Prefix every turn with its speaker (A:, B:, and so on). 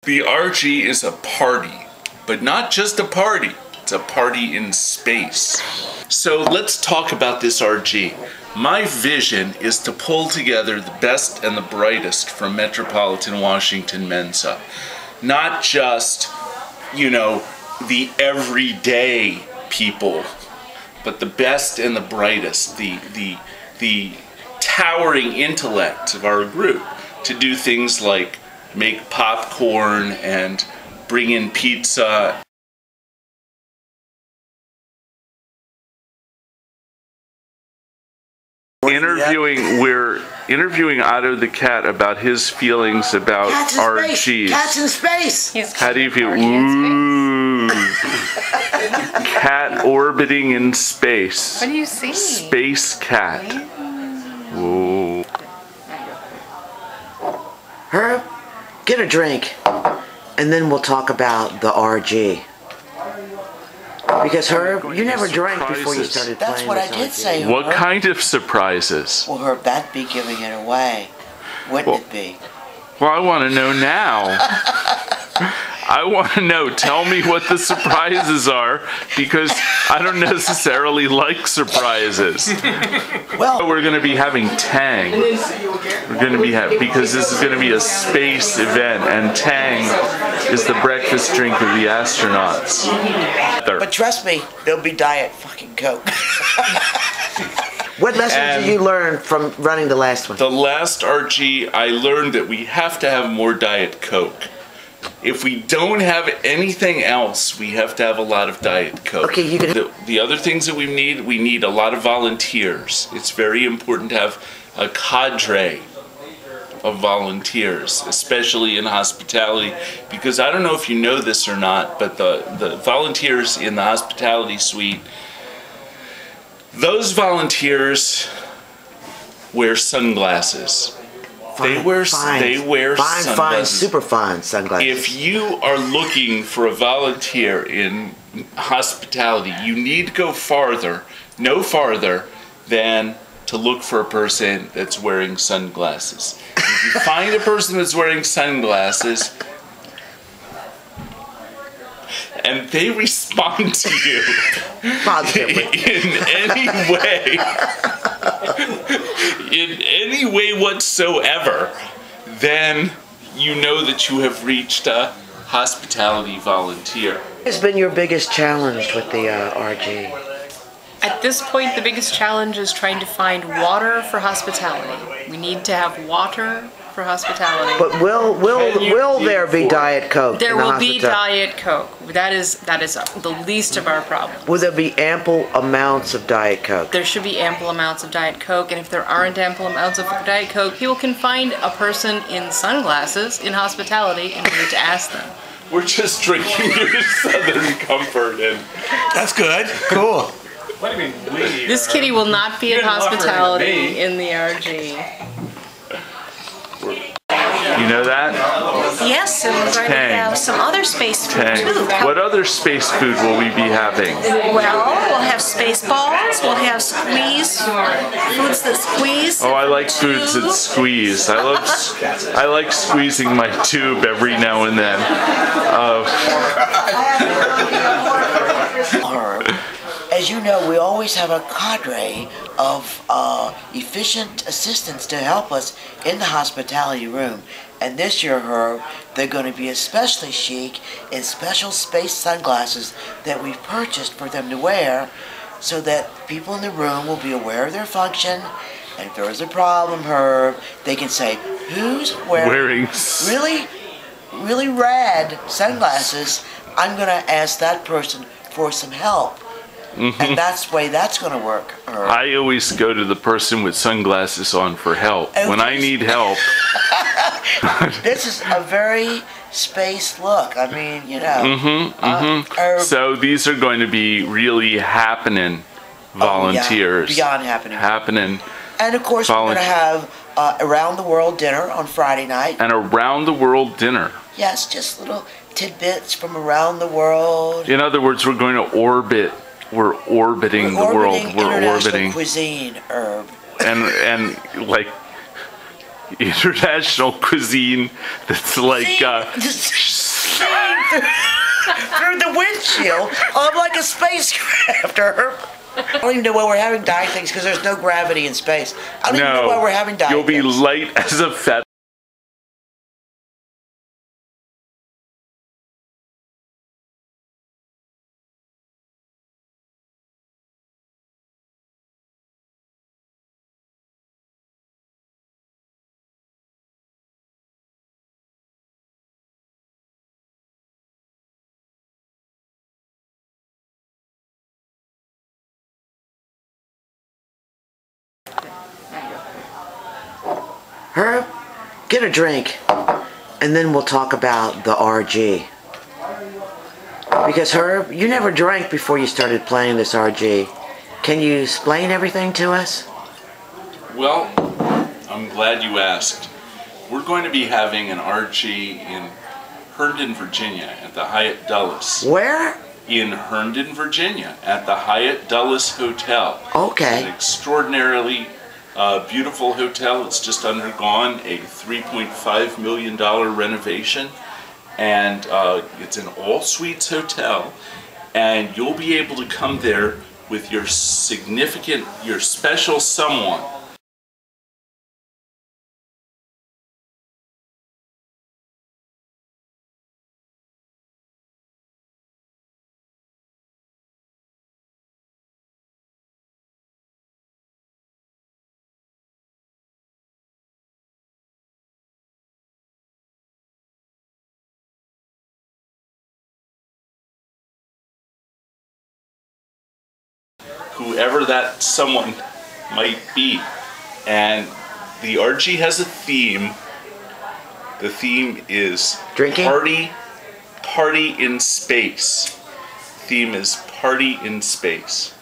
A: The RG is a party, but not just a party, it's a party in space. So let's talk about this RG. My vision is to pull together the best and the brightest from Metropolitan Washington Mensa. Not just, the everyday people, but the best and the brightest, the towering intellect of our group to do things like make popcorn and bring in pizza. We're interviewing Otto the cat about his feelings about RGs.
B: Cats in space.
A: How do you feel? Ooh. Cat orbiting in space.
C: What do you see?
A: Space cat. Ooh.
B: Herb, get a drink, and then we'll talk about the RG. Because Herb, you never drank before you started playing.
D: That's what I did say, Herb.
A: What kind of surprises?
D: Well, Herb, that'd be giving it away. Wouldn't it be?
A: Well, I want to know now. I want to know. Tell me what the surprises are, because I don't necessarily like surprises.
D: Well,
A: we're going to be having Tang. We're going to be because this is going to be a space event, and Tang is the breakfast drink of the astronauts.
D: but trust me, there'll be Diet fucking Coke.
B: What lessons did you learn from running the last one?
A: The last RG, I learned that we have to have more Diet Coke. If we don't have anything else, we have to have a lot of Diet Coke.
B: Okay, you can.
A: The other things that we need a lot of volunteers. It's very important to have a cadre of volunteers, especially in hospitality, because I don't know if you know this or not, but the volunteers in the hospitality suite, those volunteers wear sunglasses. They wear sunglasses.
B: Fine, super fine sunglasses.
A: If you are looking for a volunteer in hospitality, you need to go no farther than to look for a person that's wearing sunglasses. If you find a person that's wearing sunglasses and they respond to you in any way whatsoever, then you know that you have reached a hospitality volunteer.
B: What has been your biggest challenge with the RG?
C: At this point, the biggest challenge is trying to find water for hospitality. We need to have water for hospitality.
B: But will there be Diet Coke?
C: There will be Diet Coke. That is the least of our problems.
B: Will there be ample amounts of Diet Coke?
C: There should be ample amounts of Diet Coke, and if there aren't ample amounts of Diet Coke, people can find a person in sunglasses in hospitality and need to ask them.
A: We're just drinking your Southern Comfort, and
E: that's good. Cool.
F: What do you mean, we?
C: This kitty will not be in hospitality in the RG.
A: You know that?
G: Yes, and we're going to have some other space food too.
A: What other space food will we be having?
G: Well, we'll have space balls, we'll have foods that squeeze.
A: Oh, I like foods that squeeze. I like squeezing my tube every now and then.
D: As you know, we always have a cadre of efficient assistants to help us in the hospitality room. And this year, Herb, they're going to be especially chic in special space sunglasses that we've purchased for them to wear, so that people in the room will be aware of their function. And if there is a problem, Herb, they can say, who's wearing really rad sunglasses? I'm going to ask that person for some help. Mm-hmm. And that's the way that's going to work.
A: I always go to the person with sunglasses on for help. When I need help.
D: This is a very space look. I mean,
A: So these are going to be really happening volunteers.
D: Oh, yeah, beyond happening. And of course, we're going to have around the world dinner on Friday night.
A: And around the world dinner.
D: Yes, just little tidbits from around the world.
A: In other words, we're going to orbit. We're orbiting the world. We're orbiting
D: cuisine, Herb.
A: And like international cuisine that's like
D: seeing through the windshield of like a spacecraft. Herb. I don't even know why we're having dying things because there's no gravity in space. I don't even know why we're having dying
A: You'll be
D: things.
A: light as a feather.
B: Herb, get a drink, and then we'll talk about the RG. Because Herb, you never drank before you started playing this RG. Can you explain everything to us?
A: Well, I'm glad you asked. We're going to be having an RG in Herndon, Virginia at the Hyatt Dulles.
B: Where?
A: In Herndon, Virginia at the Hyatt Dulles Hotel.
B: Okay.
A: It's an extraordinarily beautiful hotel. It's just undergone a $3.5 million renovation, and it's an all-suites hotel, and you'll be able to come there with your special someone. Whoever that someone might be. And the RG has a theme. The theme is
B: Drinking?
A: Party in space. Theme is party in space.